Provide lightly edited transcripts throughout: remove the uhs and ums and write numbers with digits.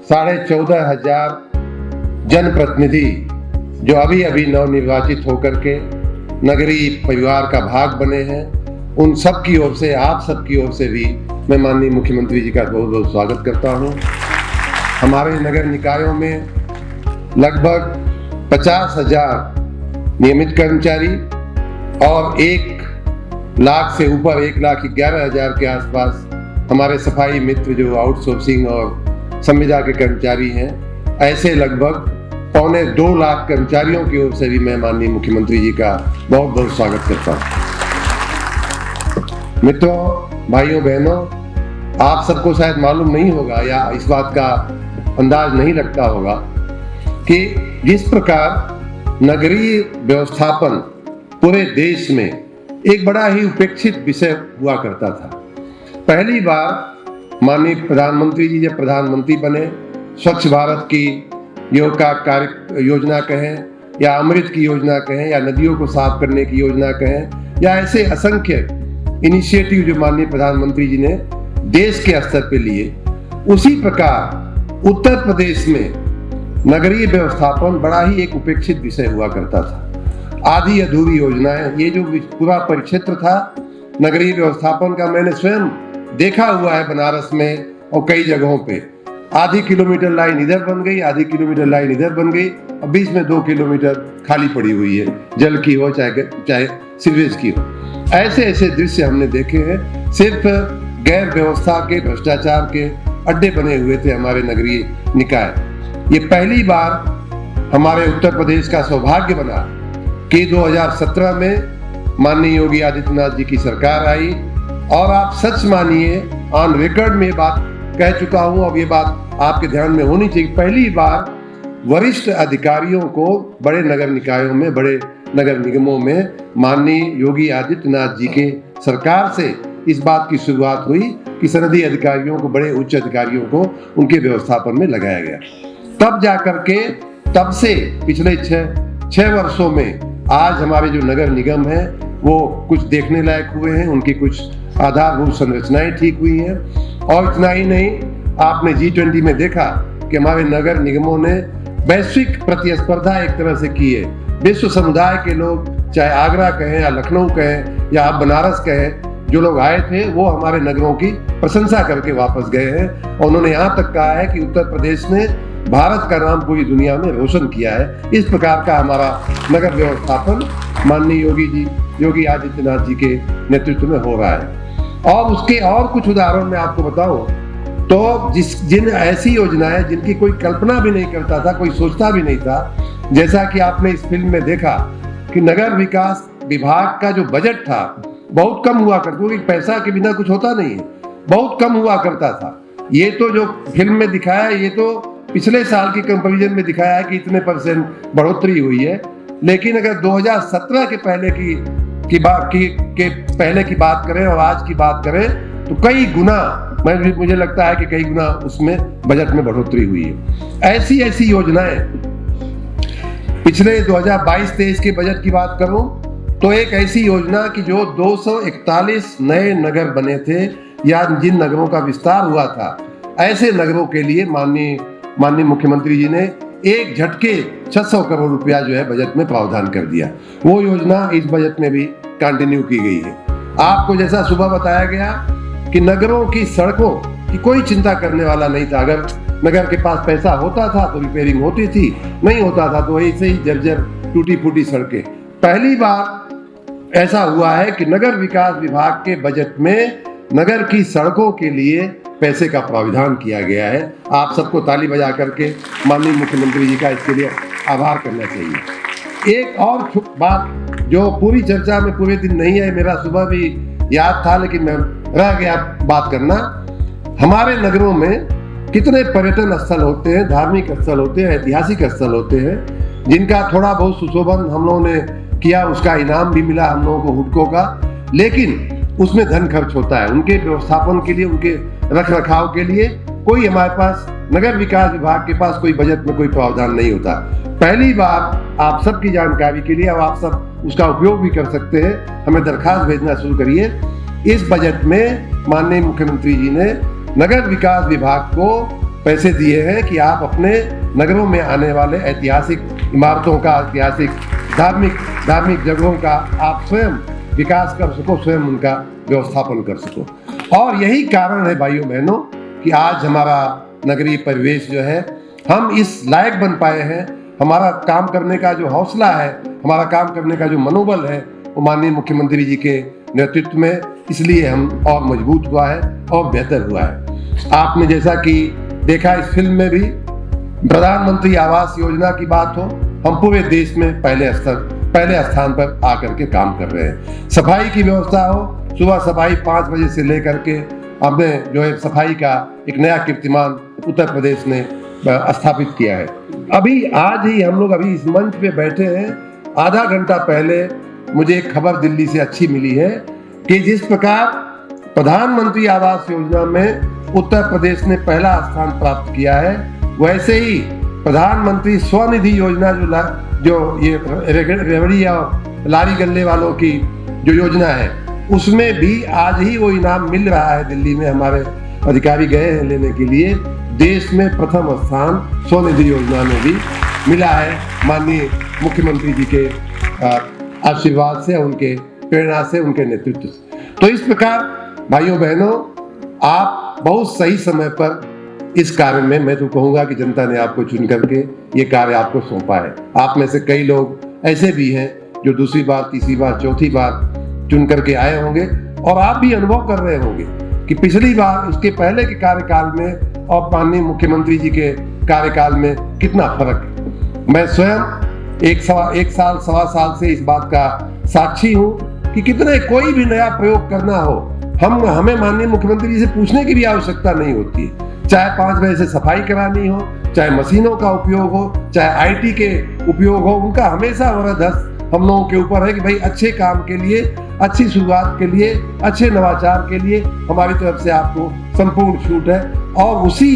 14,500 जनप्रतिनिधि जो अभी अभी नवनिर्वाचित होकर के नगरीय परिवार का भाग बने हैं, उन सब की ओर से, आप सब की ओर से भी मैं माननीय मुख्यमंत्री जी का बहुत बहुत स्वागत करता हूं। हमारे नगर निकायों में लगभग 50,000 नियमित कर्मचारी और 1 लाख से ऊपर 1,11,000 के आसपास हमारे सफाई मित्र जो आउटसोर्सिंग और संविदा के कर्मचारी हैं। ऐसे लगभग 1.25 लाख कर्मचारियों की ओर से भी मैं माननीय मुख्यमंत्री जी का बहुत बहुत स्वागत करता हूँ। मित्रों, भाइयों बहनों, आप सबको शायद मालूम नहीं होगा या इस बात का अंदाज नहीं लगता होगा कि जिस प्रकार नगरीय व्यवस्थापन पूरे देश में एक बड़ा ही उपेक्षित विषय हुआ करता था। पहली बार माननीय प्रधानमंत्री जी जब प्रधानमंत्री बने, स्वच्छ भारत की योजना कहें या अमृत की योजना कहें या नदियों को साफ करने की योजना कहें या ऐसे असंख्य इनिशिएटिव जो माननीय प्रधानमंत्री जी ने देश के स्तर पे लिए, उसी प्रकार उत्तर प्रदेश में नगरीय व्यवस्थापन बड़ा ही एक उपेक्षित विषय हुआ करता था। आधी अधूरी योजनाएं, ये जो पूरा परिक्षेत्र था नगरीय व्यवस्थापन का, मैंने स्वयं देखा हुआ है बनारस में और कई जगहों पे। आधी किलोमीटर लाइन इधर बन गई, आधी किलोमीटर लाइन इधर बन गई, और बीच में 2 किलोमीटर खाली पड़ी हुई है, जल की हो चाहे सीवरेज की हो। ऐसे ऐसे दृश्य हमने देखे हैं। सिर्फ गैर व्यवस्था के, भ्रष्टाचार के अड्डे बने हुए थे हमारे नगरीय निकाय। ये पहली बार हमारे उत्तर प्रदेश का सौभाग्य बना कि 2017 में माननीय योगी आदित्यनाथ जी की सरकार आई, और आप सच मानिए, ऑन रिकॉर्ड में बात कह चुका हूं, अब ये बात आपके ध्यान में होनी चाहिए, पहली बार वरिष्ठ अधिकारियों को बड़े नगर निकायों में, बड़े नगर निगमों में माननीय योगी आदित्यनाथ जी के सरकार से इस बात की शुरुआत हुई कि सनदी अधिकारियों को, बड़े उच्च अधिकारियों को उनके व्यवस्थापन में लगाया गया। तब जाकर के, तब से पिछले 6 वर्षों में आज हमारे जो नगर निगम हैं वो कुछ देखने लायक हुए हैं, उनकी कुछ आधारभूत संरचनाएं ठीक हुई हैं। और इतना ही नहीं, आपने G20 में देखा कि हमारे नगर निगमों ने वैश्विक प्रतिस्पर्धा एक तरह से की है। विश्व समुदाय के लोग, चाहे आगरा कहें या लखनऊ कहें या आप बनारस कहें, जो लोग आए थे वो हमारे नगरों की प्रशंसा करके वापस गए हैं, और उन्होंने यहाँ तक कहा है कि उत्तर प्रदेश ने भारत का नाम पूरी दुनिया में रोशन किया है। इस प्रकार का हमारा नगर व्यवस्थापन माननीय योगी आदित्यनाथ जी के नेतृत्व में हो रहा है। और उसके और कुछ उदाहरण मैं आपको बताऊं तो जिन ऐसी योजनाएं जिनकी कोई कल्पना भी नहीं करता था, कोई सोचता भी नहीं था, जैसा कि आपने इस फिल्म में देखा कि नगर विकास विभाग का जो बजट था बहुत कम हुआ करता, क्योंकि पैसा के बिना कुछ होता नहीं है, बहुत कम हुआ करता था। ये तो जो फिल्म में दिखाया है, ये तो पिछले साल की कंपैरिजन में दिखाया है कि इतने % बढ़ोतरी हुई है। लेकिन अगर 2017 के पहले की बात करें और आज की बात करें तो कई गुना, मुझे लगता है कि कई गुना उसमें बजट में बढ़ोतरी हुई है। ऐसी योजनाएं, पिछले 2022-23 के बजट की बात करूं तो एक ऐसी योजना कि जो 241 नए नगर बने थे या जिन नगरों का विस्तार हुआ था, ऐसे नगरों के लिए माननीय मुख्यमंत्री जी ने एक झटके 600 करोड़ रुपया जो है बजट में प्रावधान कर दिया। वो योजना इस बजट में भी कंटिन्यू की गई है। आपको जैसा सुबह बताया गया कि नगरों की सड़कों की कोई चिंता करने वाला नहीं था। अगर नगर के पास पैसा होता था तो रिपेयरिंग होती थी, नहीं होता था तो ऐसे ही जर्जर टूटी फूटी सड़कें। पहली बार ऐसा हुआ है कि नगर विकास विभाग के बजट में नगर की सड़कों के लिए पैसे का प्रावधान किया गया है। आप सबको ताली बजा करके माननीय मुख्यमंत्री जी का इसके लिए आभार करना चाहिए। एक और बात जो पूरी चर्चा में पूरे दिन नहीं है, मेरा सुबह भी याद था लेकिन मैं रह गया बात करना, हमारे नगरों में कितने पर्यटन स्थल होते हैं, धार्मिक स्थल होते हैं, ऐतिहासिक स्थल होते हैं, जिनका थोड़ा बहुत सुशोभन हम लोगों ने किया, उसका इनाम भी मिला हम लोगों को हुडको का, लेकिन उसमें धन खर्च होता है। उनके व्यवस्थापन के लिए, उनके रख रखाव के लिए कोई हमारे पास नगर विकास विभाग के पास कोई बजट में कोई प्रावधान नहीं होता। पहली बार आप सबकी जानकारी के लिए, अब आप सब उसका उपयोग भी कर सकते हैं, हमें दरखास्त भेजना शुरू करिए। इस बजट में माननीय मुख्यमंत्री जी ने नगर विकास विभाग को पैसे दिए हैं कि आप अपने नगरों में आने वाले ऐतिहासिक इमारतों का, ऐतिहासिक धार्मिक जगहों का आप स्वयं विकास कर सको, स्वयं उनका व्यवस्थापन कर सको। और यही कारण है भाइयों बहनों कि आज हमारा नगरीय परिवेश जो है, हम इस लायक बन पाए हैं। हमारा काम करने का जो हौसला है, हमारा काम करने का जो मनोबल है, वो माननीय मुख्यमंत्री जी के नेतृत्व में इसलिए हम और मजबूत हुआ है और बेहतर हुआ है। आपने जैसा कि देखा इस फिल्म में भी प्रधानमंत्री आवास योजना की बात हो, हम पूरे देश में पहले स्थान पर आकर के काम कर रहे हैं। सफाई की व्यवस्था हो, सुबह सफाई 5 बजे से लेकर के हमने जो है सफाई का एक नया कीर्तिमान उत्तर प्रदेश ने स्थापित किया है। अभी आज ही हम लोग अभी इस मंच पे बैठे हैं, आधा घंटा पहले मुझे एक खबर दिल्ली से अच्छी मिली है कि जिस प्रकार प्रधानमंत्री आवास योजना में उत्तर प्रदेश ने पहला स्थान प्राप्त किया है, वैसे ही प्रधानमंत्री स्वनिधि योजना जो ये रेवड़ी और लारी गल्ले वालों की जो योजना है, उसमें भी आज ही वो इनाम मिल रहा है। दिल्ली में हमारे अधिकारी गए हैं लेने के लिए। देश में प्रथम स्थान स्वनिधि योजना में भी मिला है, माननीय मुख्यमंत्री जी के आशीर्वाद से, उनके प्रेरणा से, उनके नेतृत्व से। तो इस प्रकार भाइयों बहनों, आप बहुत सही समय पर इस कार्य में, मैं तो कहूँगा कि जनता ने आपको चुन करके ये कार्य आपको सौंपा है। आप में से कई लोग ऐसे भी हैं जो दूसरी बार, तीसरी बार, चौथी बार चुन करके आए होंगे, और आप भी अनुभव कर रहे होंगे कि पिछली बार, उसके पहले के कार्यकाल में और माननीय मुख्यमंत्री जी के कार्यकाल में कितना फर्क है। मैं स्वयं एक साल सवा साल से इस बात का साक्षी हूँ कि कितने कोई भी नया प्रयोग करना हो, हमें माननीय मुख्यमंत्री जी से पूछने की भी आवश्यकता नहीं होती है। चाहे 5 बजे से सफाई करानी हो, चाहे मशीनों का उपयोग हो, चाहे आईटी के उपयोग हो, उनका हमेशा वरदहस्त हम लोगों के ऊपर है कि भाई अच्छे काम के लिए, अच्छी शुरुआत के लिए, अच्छे नवाचार के लिए हमारी तरफ से आपको संपूर्ण छूट है। और उसी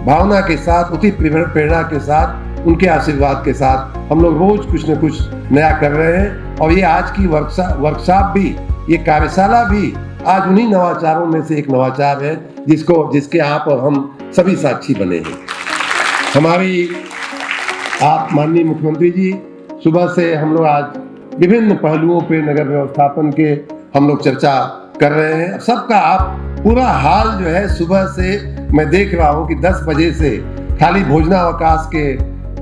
भावना के साथ, उसी प्रेरणा के साथ, उनके आशीर्वाद के साथ हम लोग रोज कुछ न कुछ नया कर रहे हैं। और ये आज की वर्कशॉप भी, ये कार्यशाला भी आज उन्हीं नवाचारों में से एक नवाचार है जिसके आप और हम सभी साक्षी बने हैं। हमारी आप माननीय मुख्यमंत्री जी, सुबह से हम लोग आज विभिन्न पहलुओं पे नगर व्यवस्थापन के हम लोग चर्चा कर रहे हैं। सबका आप पूरा हाल जो है, सुबह से मैं देख रहा हूँ कि 10 बजे से खाली भोजनावकाश के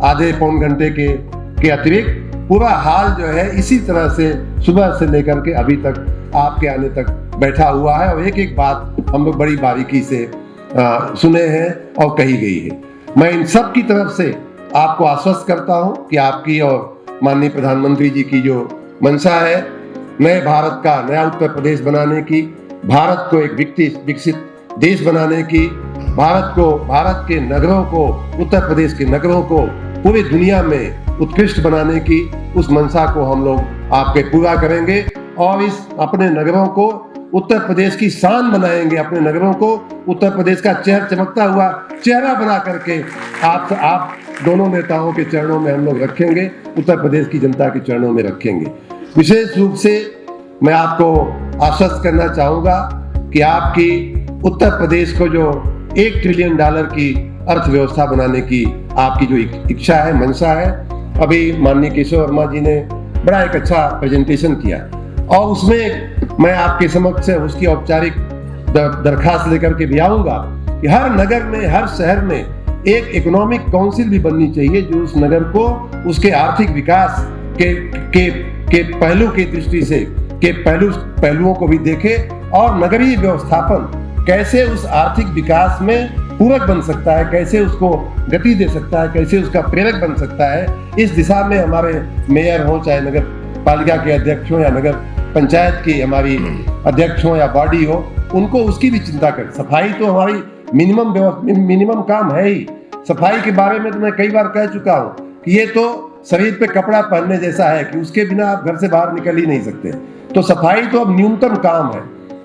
आधे पौन घंटे के अतिरिक्त पूरा हाल जो है इसी तरह से सुबह से लेकर के अभी तक आपके आने तक बैठा हुआ है, और एक एक बात हम लोग बड़ी बारीकी से सुने हैं और कही गई है। मैं इन सब की तरफ से आपको आश्वस्त करता हूं कि आपकी और माननीय प्रधानमंत्री जी की जो मंशा है, नए भारत का, नया उत्तर प्रदेश बनाने की, भारत को एक विकसित देश बनाने की, भारत के नगरों को, उत्तर प्रदेश के नगरों को पूरी दुनिया में उत्कृष्ट बनाने की, उस मंशा को हम लोग आपके पूरा करेंगे और इस अपने नगरों को उत्तर प्रदेश की शान बनाएंगे। अपने नगरों को उत्तर प्रदेश का चमकता हुआ चेहरा बना करके आप दोनों नेताओं के चरणों में हम लोग रखेंगे, उत्तर प्रदेश की जनता के चरणों में रखेंगे। विशेष रूप से मैं आपको आश्वस्त करना चाहूँगा कि आपकी उत्तर प्रदेश को जो $1 ट्रिलियन की अर्थव्यवस्था बनाने की आपकी जो इच्छा है, मंशा है, अभी माननीय केशव वर्मा जी ने बड़ा एक अच्छा प्रेजेंटेशन किया और उसमें मैं आपके समक्ष उसकी औपचारिक दरखास्त लेकर के भी आऊँगा कि हर नगर में, हर शहर में एक इकोनॉमिक काउंसिल भी बननी चाहिए जो उस नगर को उसके आर्थिक विकास के पहलू की दृष्टि से पहलुओं को भी देखे और नगरीय व्यवस्थापन कैसे उस आर्थिक विकास में पूरक बन सकता है, कैसे उसको गति दे सकता है, कैसे उसका प्रेरक बन सकता है। इस दिशा में हमारे मेयर हो, चाहे नगर पालिका के अध्यक्ष हो या नगर पंचायत की हमारी अध्यक्ष हो या बॉडी हो, उनको उसकी भी चिंता करें। सफाई तो हमारी मिनिमम काम है ही। सफाई के बारे में तो मैं कई बार कह चुका हूँ कि ये तो शरीर पे कपड़ा पहनने जैसा है कि उसके बिना आप घर से बाहर निकल ही नहीं सकते। तो सफाई तो अब न्यूनतम काम है,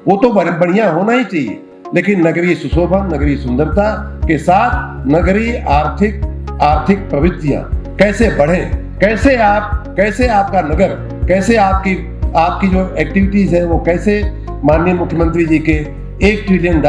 वो तो बढ़िया होना ही चाहिए, लेकिन नगरीय सुशोभन, नगरीय सुंदरता के साथ नगरीय आर्थिक प्रवृत्तियां कैसे बढ़ें, कैसे आपका नगर, कैसे आपकी जो एक्टिविटीज है वो कैसे माननीय मुख्यमंत्री जी के $1 ट्रिलियन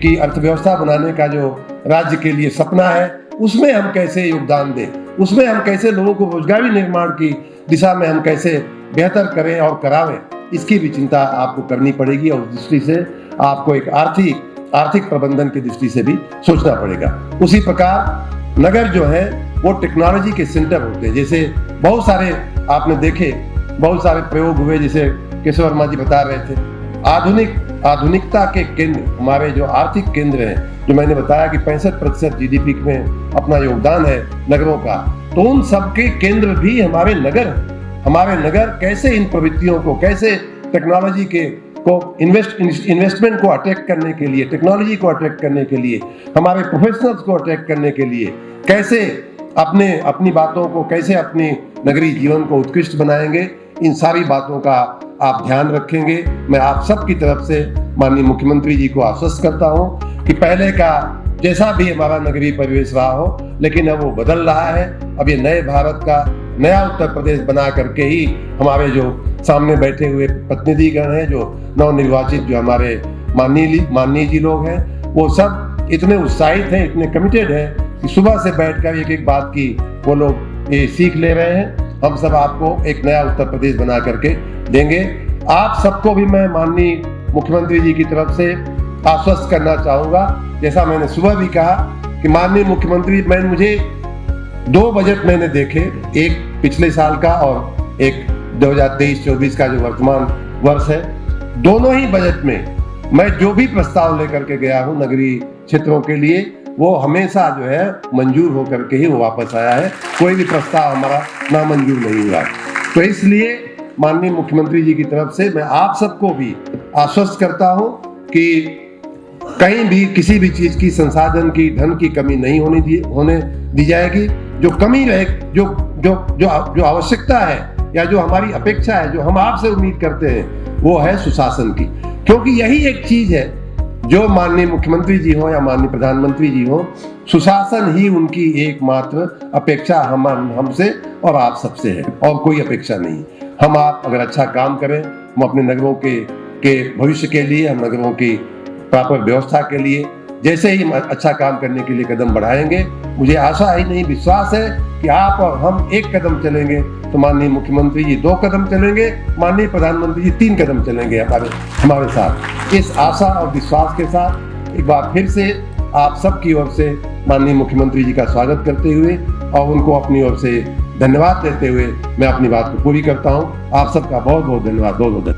की अर्थव्यवस्था बनाने का जो राज्य के लिए सपना है, उसमें हम कैसे योगदान दें, उसमें हम कैसे लोगों को रोजगारी निर्माण की दिशा में हम कैसे बेहतर करें और करावें, इसकी भी चिंता आपको करनी पड़ेगी। और उस दृष्टि से आपको एक आर्थिक प्रबंधन की दृष्टि से भी सोचना पड़ेगा। उसी प्रकार नगर जो है वो टेक्नोलॉजी के सेंटर होते हैं। जैसे बहुत सारे आपने देखे, बहुत सारे प्रयोग हुए, जैसे केशव वर्मा जी बता रहे थे, आधुनिकता के केंद्र, हमारे जो आर्थिक केंद्र हैं, जो मैंने बताया कि 65% जीडीपी में अपना योगदान है नगरों का, तो उन सबके केंद्र भी हमारे नगर हैं। हमारे नगर कैसे इन प्रवृत्तियों को, कैसे टेक्नोलॉजी को इन्वेस्टमेंट को अट्रैक्ट करने के लिए, टेक्नोलॉजी को अट्रैक्ट करने के लिए, हमारे प्रोफेशनल्स को अट्रैक्ट करने के लिए कैसे अपनी बातों को, कैसे अपनी नगरीय जीवन को उत्कृष्ट बनाएंगे, इन सारी बातों का आप ध्यान रखेंगे। मैं आप सबकी तरफ से माननीय मुख्यमंत्री जी को आश्वस्त करता हूं कि पहले का जैसा भी हमारा नगरीय परिवेश रहा हो, लेकिन अब वो बदल रहा है। अब ये नए भारत का नया उत्तर प्रदेश बना करके ही हमारे जो सामने बैठे हुए प्रतिनिधिगण हैं, जो नवनिर्वाचित जो हमारे माननीय जी लोग हैं, वो सब इतने उत्साहित हैं, इतने कमिटेड हैं कि सुबह से बैठकर एक बात की वो लोग ये सीख ले रहे हैं। हम सब आपको एक नया उत्तर प्रदेश बना करके देंगे। आप सबको भी मैं माननीय मुख्यमंत्री जी की तरफ से आश्वस्त करना चाहूंगा, जैसा मैंने सुबह भी कहा कि माननीय मुख्यमंत्री, मुझे 2 बजट मैंने देखे, एक पिछले साल का और एक 2023-24 का जो वर्तमान वर्ष है। दोनों ही बजट में मैं जो भी प्रस्ताव लेकर के गया हूं नगरीय क्षेत्रों के लिए, वो हमेशा जो है मंजूर होकर के ही वो वापस आया है। कोई भी प्रस्ताव हमारा नामंजूर नहीं हुआ। तो इसलिए माननीय मुख्यमंत्री जी की तरफ से मैं आप सबको भी आश्वस्त करता हूं कि कहीं भी किसी भी चीज की, संसाधन की, धन की कमी नहीं होने दी जाएगी। जो कमी रहे, जो आवश्यकता है या जो हमारी अपेक्षा है, जो हम आपसे उम्मीद करते हैं, वो है सुशासन की। क्योंकि यही एक चीज है जो माननीय मुख्यमंत्री जी हो या माननीय प्रधानमंत्री जी हो, सुशासन ही उनकी एकमात्र अपेक्षा हमसे और आप सबसे है, और कोई अपेक्षा नहीं। हम आप अगर अच्छा काम करें, हम अपने नगरों के भविष्य के लिए, हम नगरों की प्रॉपर व्यवस्था के लिए जैसे ही अच्छा काम करने के लिए कदम बढ़ाएंगे, मुझे आशा ही नहीं, विश्वास है कि आप और हम एक कदम चलेंगे तो माननीय मुख्यमंत्री जी 2 कदम चलेंगे, माननीय प्रधानमंत्री जी 3 कदम चलेंगे हमारे साथ। इस आशा और विश्वास के साथ एक बार फिर से आप सबकी ओर से माननीय मुख्यमंत्री जी का स्वागत करते हुए और उनको अपनी ओर से धन्यवाद देते हुए मैं अपनी बात को पूरी करता हूँ। आप सबका बहुत बहुत धन्यवाद।